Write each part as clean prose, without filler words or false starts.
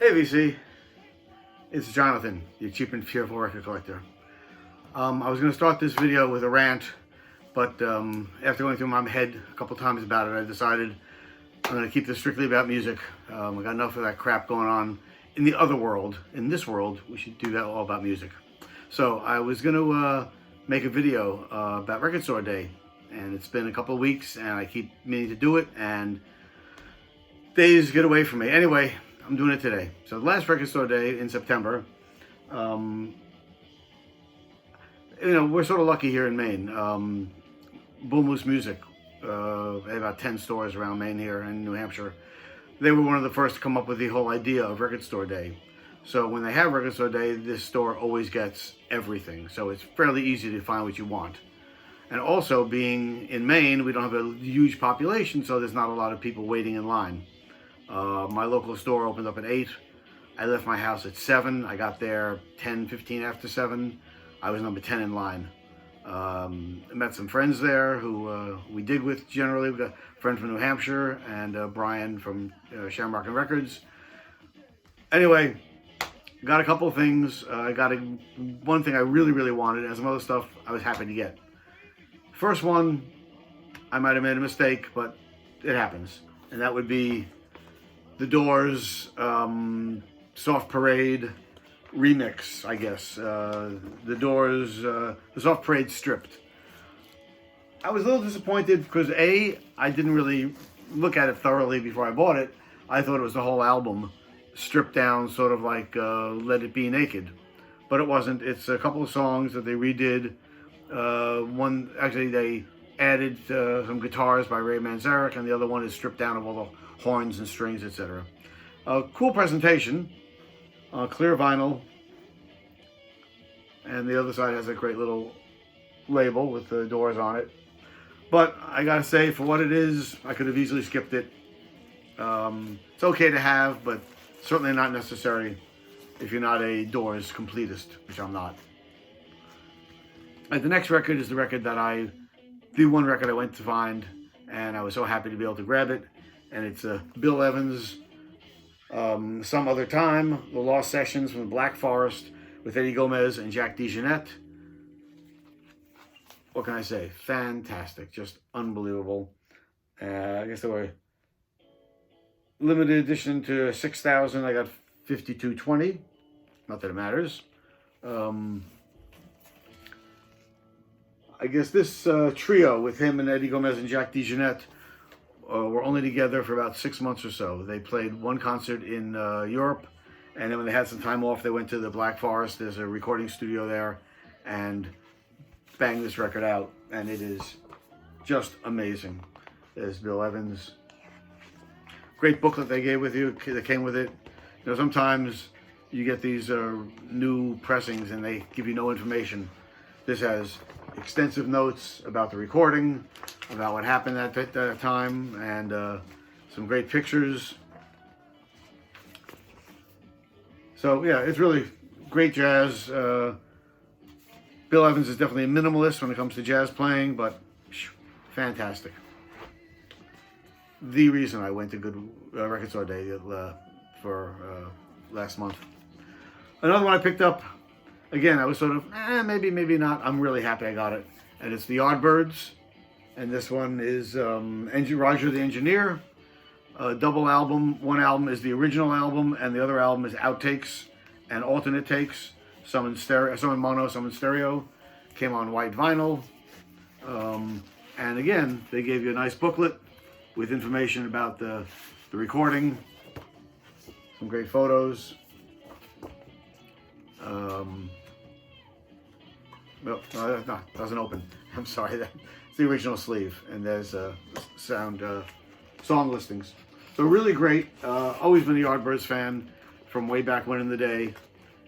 Hey VC, it's Jonathan, your cheap and fearful record collector. I was going to start this video with a rant, but after going through my head a couple times about it, I decided I'm going to keep this strictly about music. I got enough of that crap going on in the other world. In this world, we should do that all about music. So I was going to make a video about Record Store Day, and it's been a couple of weeks, and I keep meaning to do it, and days get away from me. Anyway, I'm doing it today. So the last Record Store Day in September, we're sort of lucky here in Maine. Bull Moose Music, they have about 10 stores around Maine here in New Hampshire. They were one of the first to come up with the whole idea of Record Store Day. So when they have Record Store Day, this store always gets everything. So it's fairly easy to find what you want. And also, being in Maine, we don't have a huge population, so there's not a lot of people waiting in line. My local store opened up at 8. I left my house at 7. I got there 10, 15 after 7. I was number 10 in line. I met some friends there who we dig with generally. We got a friend from New Hampshire and Brian from Shamrock and Records. Anyway, got a couple of things. I got one thing I really wanted, and some other stuff I was happy to get. First one, I might have made a mistake, but it happens. And that would be the Doors Soft Parade remix, I guess. The Doors, the Soft Parade stripped. I was a little disappointed because I didn't really look at it thoroughly before I bought it. I thought it was the whole album stripped down, sort of like Let It Be Naked. But it wasn't. It's a couple of songs that they redid. They added some guitars by Ray Manzarek, and the other one is stripped down of all the horns and strings, etc. Cool presentation, clear vinyl, and the other side has a great little label with the Doors on it. But I gotta say, for what it is, I could have easily skipped it. It's okay to have, but certainly not necessary if you're not a Doors completist, which I'm not. The next record is the one record I went to find, and I was so happy to be able to grab it. And it's Bill Evans' Some Other Time, The Lost Sessions from the Black Forest with Eddie Gomez and Jack DeJohnette. What can I say? Fantastic. Just unbelievable. I guess they were limited edition to 6,000. I got 5,220. Not that it matters. I guess this trio with him and Eddie Gomez and Jack DeJohnette were only together for about 6 months or so. They played one concert in Europe, and then when they had some time off, they went to the Black Forest. There's a recording studio there, and banged this record out, and it is just amazing. There's Bill Evans. Great booklet they gave with you, that came with it. You know, sometimes you get these new pressings and they give you no information. This has extensive notes about the recording, about what happened at that time, and some great pictures. So yeah, it's really great jazz. Bill Evans is definitely a minimalist when it comes to jazz playing, but fantastic. The reason I went to Good Record Store Day for last month. Another one I picked up, again, I was sort of, maybe not. I'm really happy I got it. And it's the Yardbirds. And this one is Roger the Engineer. Double album. One album is the original album, and the other album is outtakes and alternate takes. Some in stereo, some in mono, some in stereo. Came on white vinyl. And again, they gave you a nice booklet with information about the recording. Some great photos. No, doesn't open. I'm sorry. That's the original sleeve, and there's song listings. So really great. Always been a Yardbirds fan from way back when in the day,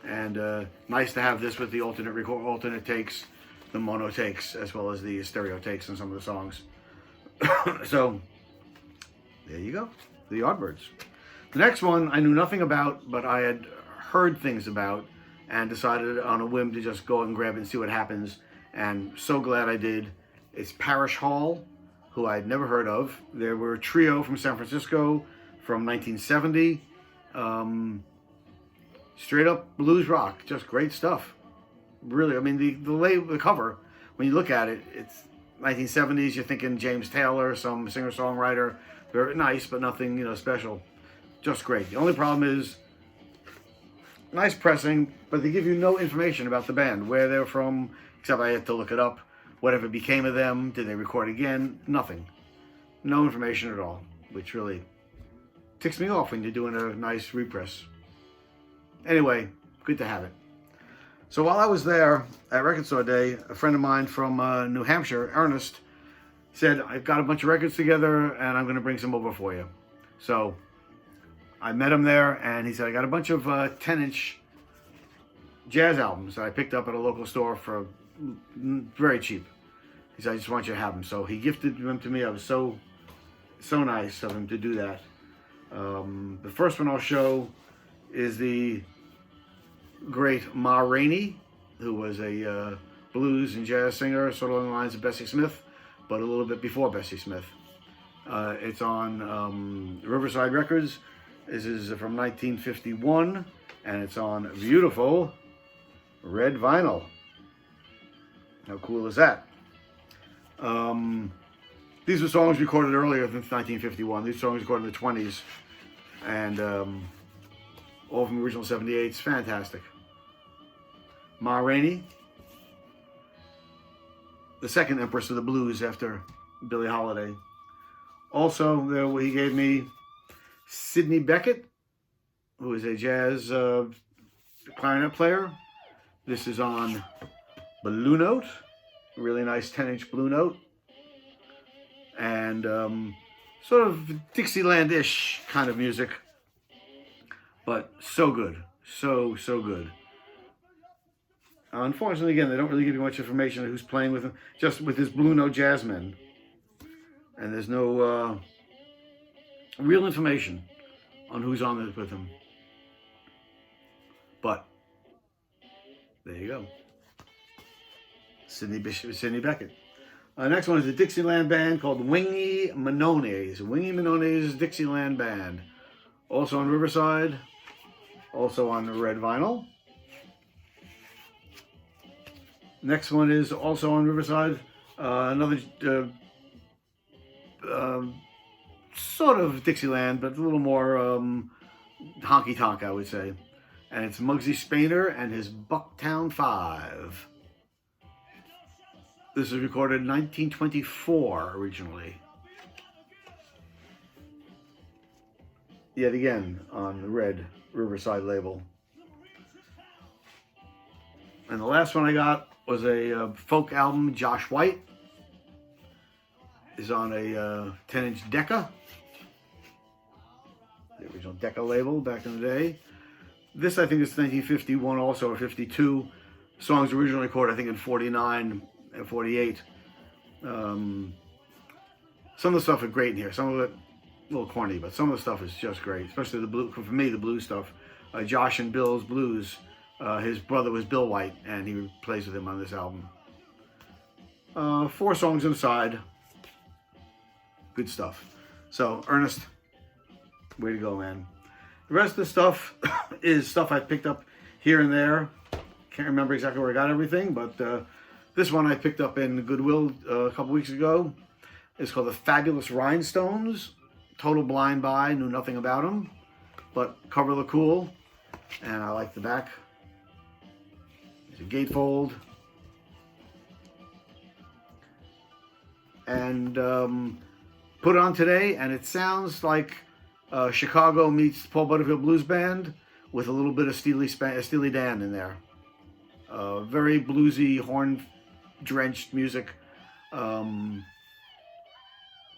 and nice to have this with the alternate takes, the mono takes, as well as the stereo takes on some of the songs. So there you go, the Yardbirds. The next one I knew nothing about, but I had heard things about, and decided on a whim to just go and grab it and see what happens. And so glad I did. It's Parish Hall, who I'd never heard of. They were a trio from San Francisco from 1970. straight up blues rock, just great stuff. Really, I mean, the cover, when you look at it, it's 1970s. You're thinking James Taylor, some singer-songwriter. Very nice, but nothing, special. Just great. The only problem is nice pressing, but they give you no information about the band, where they're from, except I had to look it up. Whatever became of them, did they record again? Nothing. No information at all, which really ticks me off when you're doing a nice repress. Anyway, good to have it. So while I was there at Record Store Day, a friend of mine from New Hampshire, Ernest, said, I've got a bunch of records together and I'm going to bring some over for you. So I met him there and he said, I got a bunch of 10-inch jazz albums that I picked up at a local store for very cheap. He said, I just want you to have them. So he gifted them to me. I was so nice of him to do that. The first one I'll show is the great Ma Rainey, who was a blues and jazz singer, sort of along the lines of Bessie Smith, but a little bit before Bessie Smith. It's on Riverside Records. This is from 1951, and it's on beautiful red vinyl. How cool is that? These were songs recorded earlier than 1951. These songs recorded in the 20s, and all from the original 78s. Fantastic. Ma Rainey, the second Empress of the Blues after Billie Holiday. Also, he gave me Sidney Bechet, who is a jazz clarinet player. This is on Blue Note, really nice 10-inch Blue Note, and sort of Dixieland-ish kind of music, but so good, so good. Unfortunately, again, they don't really give you much information on who's playing with him, just with his Blue Note Jazzmen. And there's no real information on who's on it with him. But there you go. Sidney Bechet. Next one is a Dixieland band called Wingy Manones. Wingy Manones Dixieland Band. Also on Riverside. Also on red vinyl. Next one is also on Riverside. Another sort of Dixieland, but a little more honky-tonk, I would say. And it's Muggsy Spainer and his Bucktown Five. This was recorded in 1924 originally. Yet again on the red Riverside label. And the last one I got was a folk album, Josh White. Is on a 10-inch Decca. The original Decca label back in the day. This, I think, is 1951 also, or 52. Songs originally recorded, I think, in 49 and 48. Some of the stuff is great in here. Some of it a little corny, but some of the stuff is just great. Especially the blue, for me, the blue stuff. Josh and Bill's Blues. His brother was Bill White, and he plays with him on this album. 4 songs inside. Good stuff. So, Ernest, way to go, man. The rest of the stuff is stuff I picked up here and there. Can't remember exactly where I got everything, but this one I picked up in Goodwill a couple weeks ago. It's called The Fabulous Rhinestones. Total blind buy, knew nothing about them, but cover looked cool, and I like the back. There's a gatefold. And put it on today, and it sounds like Chicago meets Paul Butterfield Blues Band with a little bit of Steely Dan in there. Very bluesy, horn-drenched music.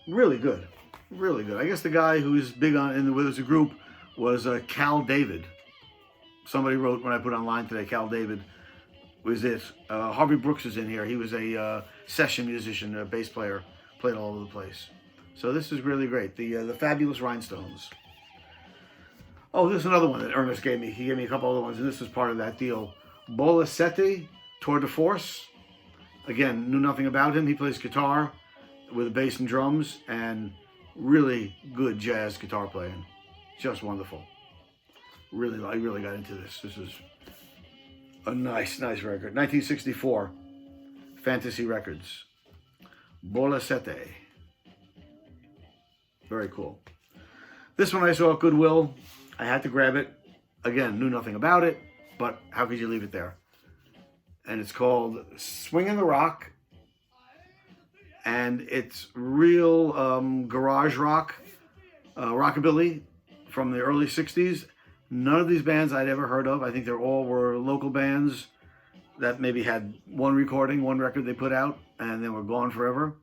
Really good. Really good. I guess the guy who's big on with us a group was Cal David. Somebody wrote when I put online today, Cal David was it. Harvey Brooks is in here. He was a session musician, a bass player, played all over the place. So this is really great. The Fabulous Rhinestones. Oh, this is another one that Ernest gave me. He gave me a couple other ones, and this is part of that deal. Bolasete, Tour de Force. Again, knew nothing about him. He plays guitar with a bass and drums, and really good jazz guitar playing. Just wonderful. I really got into this. This is a nice record. 1964, Fantasy Records. Bola Sete. Very cool. This one I saw at Goodwill. I had to grab it. Again, knew nothing about it, but how could you leave it there? And it's called Swingin' the Rock. And it's real garage rock, rockabilly from the early 60s. None of these bands I'd ever heard of. I think they all were local bands that maybe had one recording, one record they put out, and then were gone forever.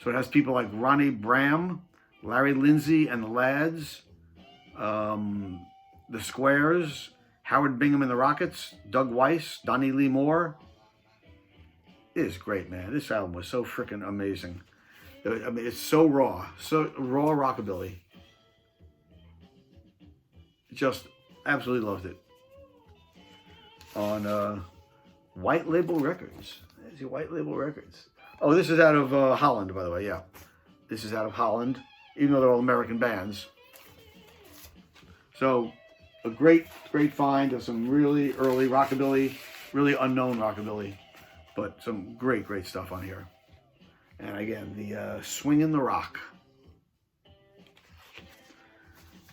So it has people like Ronnie Bram, Larry Lindsay and the Lads, the Squares, Howard Bingham and the Rockets, Doug Weiss, Donnie Lee Moore. It is great, man. This album was so freaking amazing. I mean, it's so raw rockabilly. Just absolutely loved it. On White Label Records. There's your White Label Records. Oh, this is out of Holland, by the way, yeah. This is out of Holland, even though they're all American bands. So, a great find of some really early rockabilly, really unknown rockabilly, but some great stuff on here. And again, the Swingin' the Rock.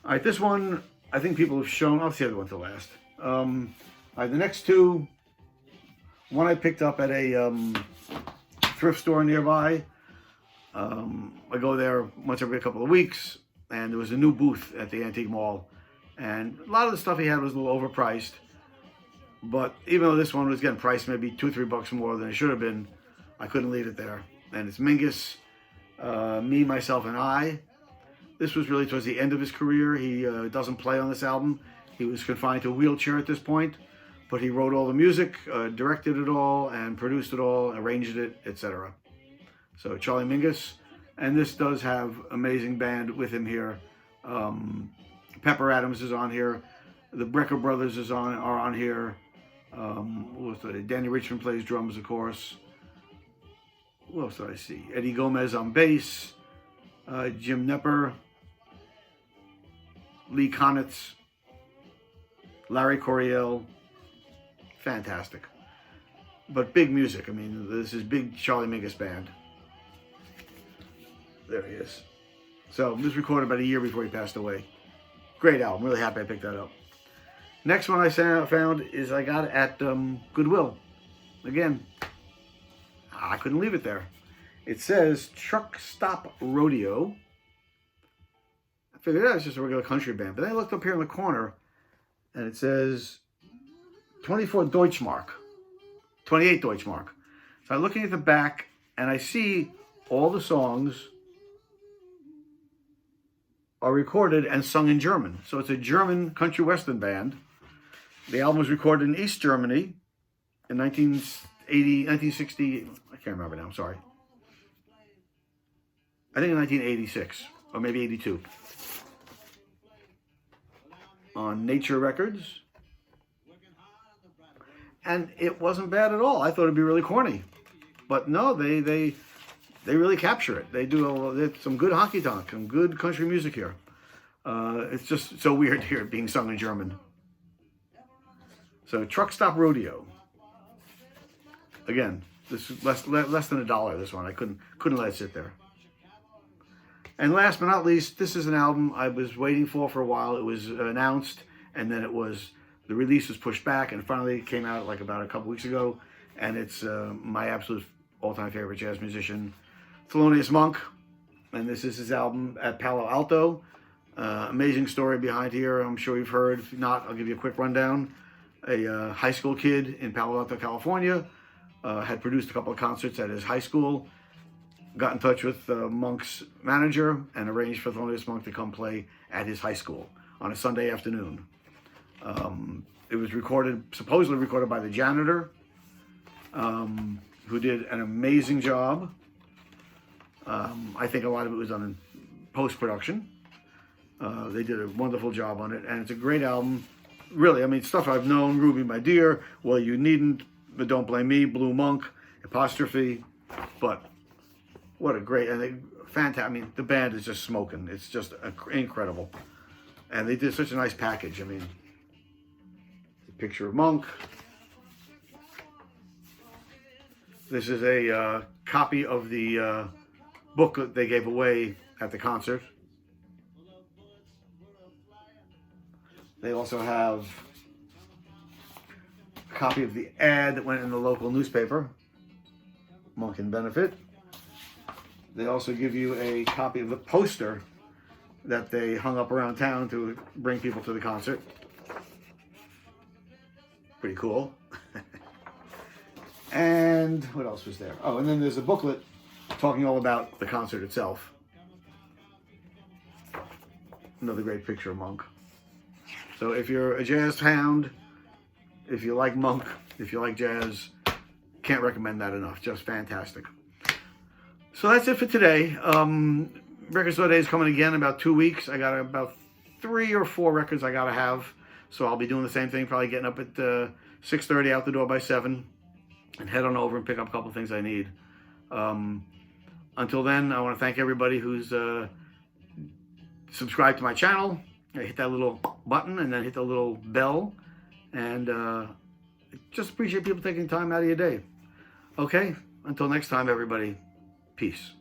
All right, this one, I think people have shown. I'll save the one to last. All right, the next two, one I picked up at a thrift store nearby. I go there once every couple of weeks, and there was a new booth at the Antique Mall. And a lot of the stuff he had was a little overpriced. But even though this one was getting priced maybe $2 or $3 more than it should have been, I couldn't leave it there. And it's Mingus, Me, Myself, and I. This was really towards the end of his career. He doesn't play on this album. He was confined to a wheelchair at this point. But he wrote all the music, directed it all, and produced it all, arranged it, etc. So Charlie Mingus. And this does have amazing band with him here. Pepper Adams is on here. The Brecker Brothers are on here. Danny Richmond plays drums, of course. Who else did I see? Eddie Gomez on bass. Jim Nepper. Lee Konitz. Larry Coryell. Fantastic. But big music. I mean, this is big Charlie Mingus band. There he is. So this was recorded about a year before he passed away. Great album. Really happy I picked that up. Next one I found is I got it at Goodwill. Again, I couldn't leave it there. It says Truck Stop Rodeo. I figured that was just a regular country band. But then I looked up here in the corner, and it says 24 Deutschmark. 28 Deutschmark. So I'm looking at the back, and I see all the songs are recorded and sung in German. So it's a German country western band. The album was recorded in East Germany in 1960, I can't remember now, I'm sorry. I think in 1986, or maybe 82. On Nature Records. And it wasn't bad at all. I thought it'd be really corny. But no, they really capture it. They do some good honky tonk, some good country music here. It's just so weird to hear it being sung in German. So Truck Stop Rodeo. Again, this is less than $1. This one I couldn't let it sit there. And last but not least, this is an album I was waiting for a while. It was announced, and then the release was pushed back, and finally it came out like about a couple weeks ago. And it's my absolute all-time favorite jazz musician, Thelonious Monk. And this is his album at Palo Alto. Amazing story behind here. I'm sure you've heard. If not, I'll give you a quick rundown. A high school kid in Palo Alto, California, had produced a couple of concerts at his high school, got in touch with Monk's manager, and arranged for Thelonious Monk to come play at his high school on a Sunday afternoon. It was supposedly recorded by the janitor, who did an amazing job. I think a lot of it was done in post-production. They did a wonderful job on it, and it's a great album. Really, I mean, stuff I've known, Ruby My Dear, Well You Needn't, But Don't Blame Me, Blue Monk, Apostrophe. But what a great, fantastic, I mean, the band is just smoking. It's just incredible. And they did such a nice package. I mean, picture of Monk. This is a copy of the booklet they gave away at the concert. They also have a copy of the ad that went in the local newspaper, Monk and Benefit. They also give you a copy of the poster that they hung up around town to bring people to the concert. Pretty cool. And what else was there? Oh, and then there's a booklet talking all about the concert itself. Another great picture of Monk. So if you're a jazz hound, if you like Monk, if you like jazz, can't recommend that enough. Just fantastic. So that's it for today. Record Store Day is coming again in about 2 weeks. I got about 3 or 4 records I got to have. So I'll be doing the same thing, probably getting up at 6:30, out the door by 7, and head on over and pick up a couple of things I need. Until then, I want to thank everybody who's subscribed to my channel. Hit that little button and then hit the little bell. And just appreciate people taking time out of your day. Okay, until next time, everybody. Peace.